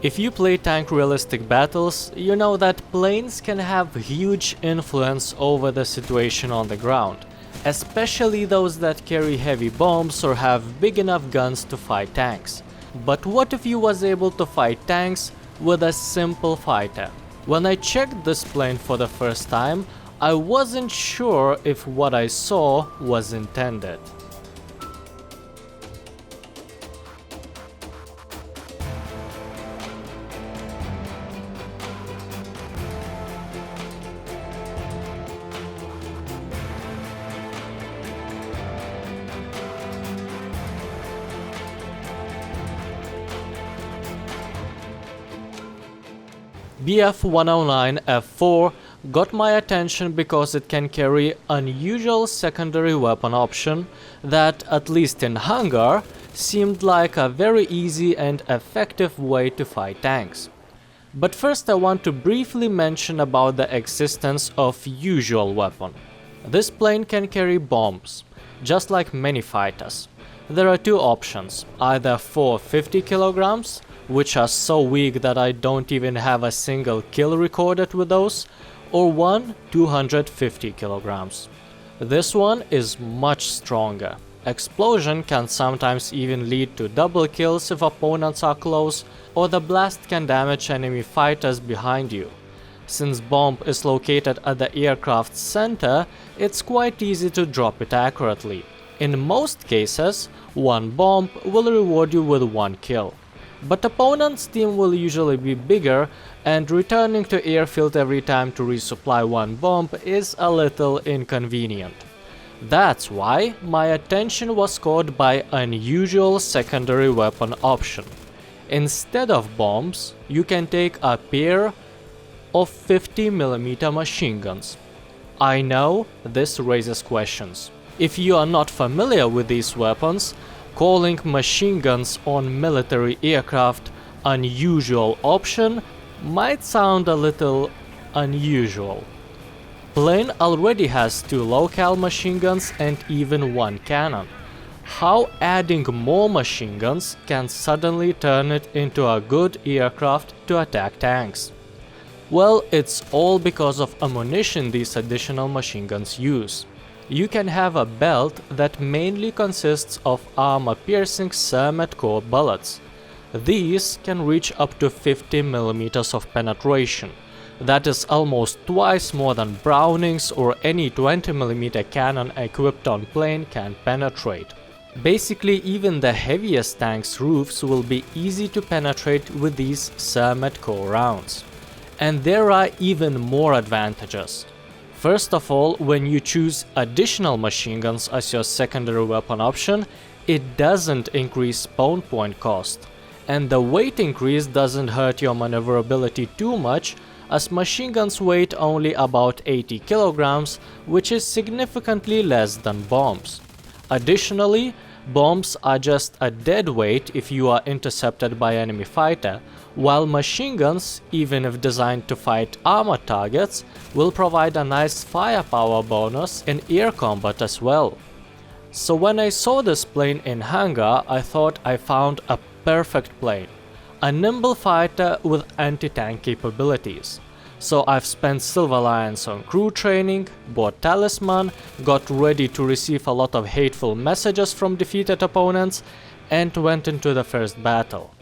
If you play tank realistic battles, you know that planes can have huge influence over the situation on the ground, especially those that carry heavy bombs or have big enough guns to fight tanks. But what if you was able to fight tanks with a simple fighter? When I checked this plane for the first time, I wasn't sure if what I saw was intended. BF-109F4 got my attention because it can carry unusual secondary weapon option that, at least in Hangar, seemed like a very easy and effective way to fight tanks. But first I want to briefly mention about the existence of usual weapon. This plane can carry bombs, just like many fighters. There are two options, either 450 kilograms, which are so weak that I don't even have a single kill recorded with those, or one 250 kilograms. This one is much stronger. Explosion can sometimes even lead to double kills if opponents are close, or the blast can damage enemy fighters behind you. Since bomb is located at the aircraft's center, it's quite easy to drop it accurately. In most cases, one bomb will reward you with one kill. But opponent's team will usually be bigger, and returning to airfield every time to resupply one bomb is a little inconvenient. That's why my attention was caught by unusual secondary weapon option. Instead of bombs, you can take a pair of 50mm machine guns. I know this raises questions. If you are not familiar with these weapons, calling machine guns on military aircraft unusual option might sound a little unusual. Plane already has 2 low-cal machine guns and even 1 cannon. How adding more machine guns can suddenly turn it into a good aircraft to attack tanks? Well, it's all because of ammunition these additional machine guns use. You can have a belt that mainly consists of armor-piercing Cermet core bullets. These can reach up to 50mm of penetration. That is almost twice more than Brownings or any 20mm cannon equipped on plane can penetrate. Basically, even the heaviest tank's roofs will be easy to penetrate with these Cermet core rounds. And there are even more advantages. First of all, when you choose additional machine guns as your secondary weapon option, it doesn't increase spawn point cost. And the weight increase doesn't hurt your maneuverability too much, as machine guns weigh only about 80 kilograms, which is significantly less than bombs. Additionally, bombs are just a dead weight if you are intercepted by enemy fighter, while machine guns, even if designed to fight armored targets, will provide a nice firepower bonus in air combat as well. So when I saw this plane in Hangar, I thought I found a perfect plane. A nimble fighter with anti-tank capabilities. So I've spent Silver Lions on crew training, bought Talisman, got ready to receive a lot of hateful messages from defeated opponents, and went into the first battle.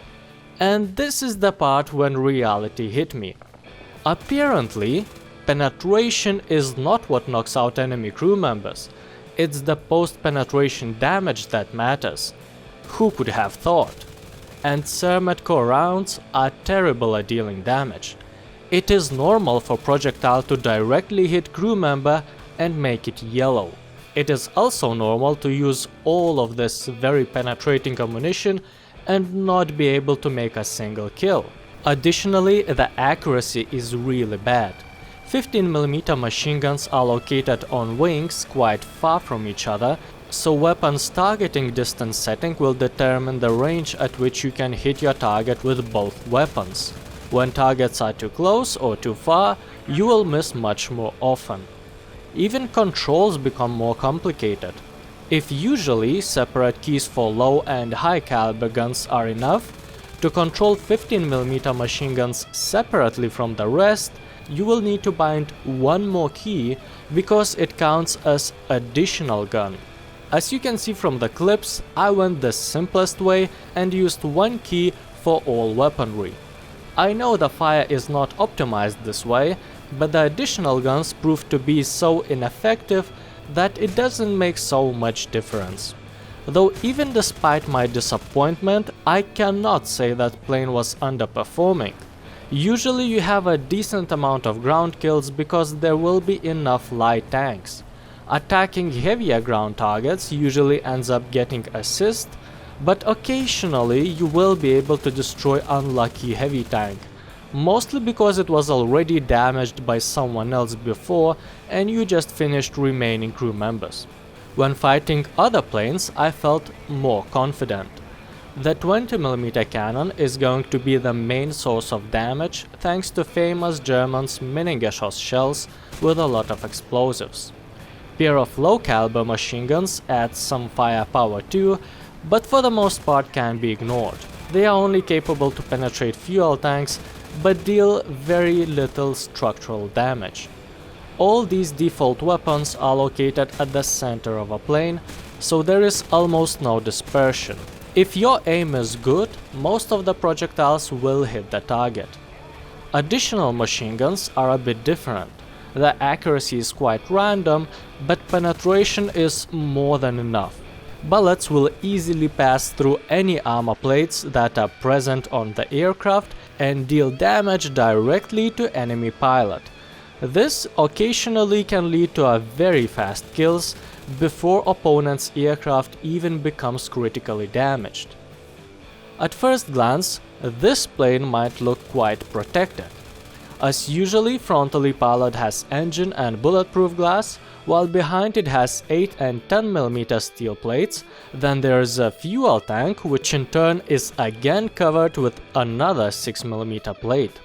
And this is the part when reality hit me. Apparently, penetration is not what knocks out enemy crew members. It's the post-penetration damage that matters. Who could have thought? And Cermet core rounds are terrible at dealing damage. It is normal for projectile to directly hit crew member and make it yellow. It is also normal to use all of this very penetrating ammunition and not be able to make a single kill. Additionally, the accuracy is really bad. 15mm machine guns are located on wings quite far from each other, so weapons targeting distance setting will determine the range at which you can hit your target with both weapons. When targets are too close or too far, you will miss much more often. Even controls become more complicated. If usually separate keys for low and high caliber guns are enough, To control 15mm machine guns separately from the rest, you will need to bind one more key because it counts as additional gun. As you can see from the clips, I went the simplest way and used one key for all weaponry. I know the fire is not optimized this way, but the additional guns proved to be so ineffective that it doesn't make so much difference. Though even despite my disappointment, I cannot say that plane was underperforming. Usually you have a decent amount of ground kills because there will be enough light tanks. Attacking heavier ground targets usually ends up getting assist, but occasionally you will be able to destroy unlucky heavy tank, mostly because it was already damaged by someone else before and you just finished remaining crew members. When fighting other planes, I felt more confident. The 20mm cannon is going to be the main source of damage thanks to famous German's Meningeschoss shells with a lot of explosives. Pair of low caliber machine guns add some firepower too, but for the most part can be ignored. They are only capable to penetrate fuel tanks but deal very little structural damage. All these default weapons are located at the center of a plane, so there is almost no dispersion. If your aim is good, most of the projectiles will hit the target. Additional machine guns are a bit different. The accuracy is quite random, but penetration is more than enough. Bullets will easily pass through any armor plates that are present on the aircraft and deal damage directly to enemy pilot. This occasionally can lead to a very fast kills before opponent's aircraft even becomes critically damaged. At first glance, this plane might look quite protected. As usually, frontally pilot has engine and bulletproof glass, while behind it has 8 and 10mm steel plates. Then there is a fuel tank, which in turn is again covered with another 6mm plate.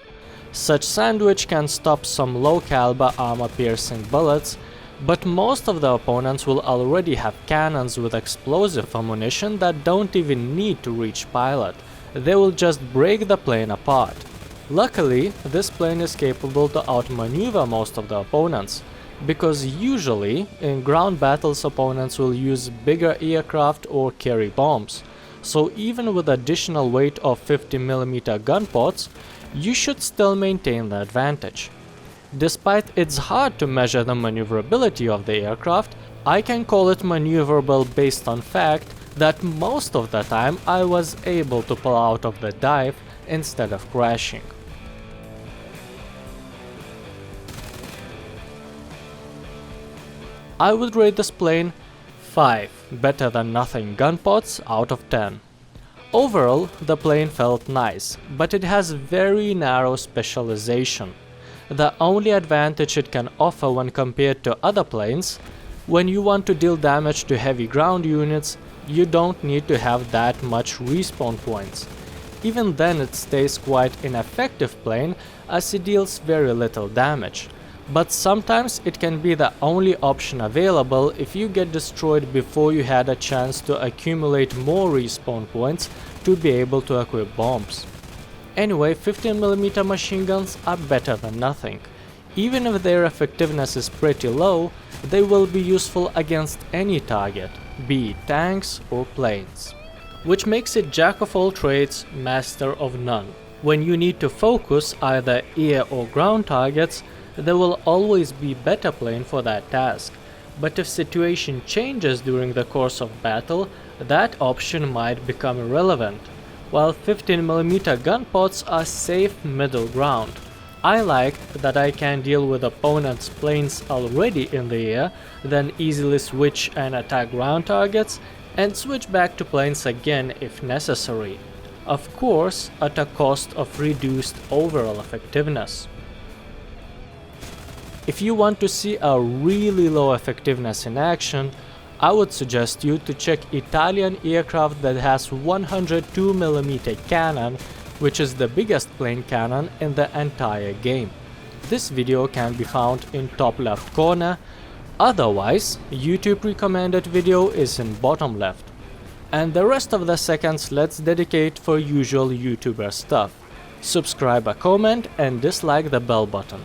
Such sandwich can stop some low caliber armor piercing bullets, but most of the opponents will already have cannons with explosive ammunition that don't even need to reach pilot. They will just break the plane apart. Luckily, this plane is capable to outmaneuver most of the opponents, because usually in ground battles opponents will use bigger aircraft or carry bombs, so even with additional weight of 50mm gun pods, you should still maintain the advantage. Despite it's hard to measure the maneuverability of the aircraft, I can call it maneuverable based on fact that most of the time I was able to pull out of the dive instead of crashing. I would rate this plane 5 better than nothing gun pods out of 10. Overall, the plane felt nice, but it has very narrow specialization. The only advantage it can offer when compared to other planes, when you want to deal damage to heavy ground units, you don't need to have that much respawn points. Even then it stays quite ineffective plane as it deals very little damage. But sometimes it can be the only option available if you get destroyed before you had a chance to accumulate more respawn points to be able to equip bombs. Anyway, 15mm machine guns are better than nothing. Even if their effectiveness is pretty low, they will be useful against any target, be it tanks or planes. Which makes it jack of all trades, master of none. When you need to focus either air or ground targets, there will always be better plane for that task. But if situation changes during the course of battle, that option might become irrelevant. While 15mm gun pods are safe middle ground. I like that I can deal with opponents' planes already in the air, then easily switch and attack ground targets, and switch back to planes again if necessary. Of course, at a cost of reduced overall effectiveness. If you want to see a really low effectiveness in action, I would suggest you to check Italian aircraft that has 102mm cannon, which is the biggest plane cannon in the entire game. This video can be found in top left corner, otherwise YouTube recommended video is in bottom left. And the rest of the seconds let's dedicate for usual YouTuber stuff. Subscribe, a comment, and dislike the bell button.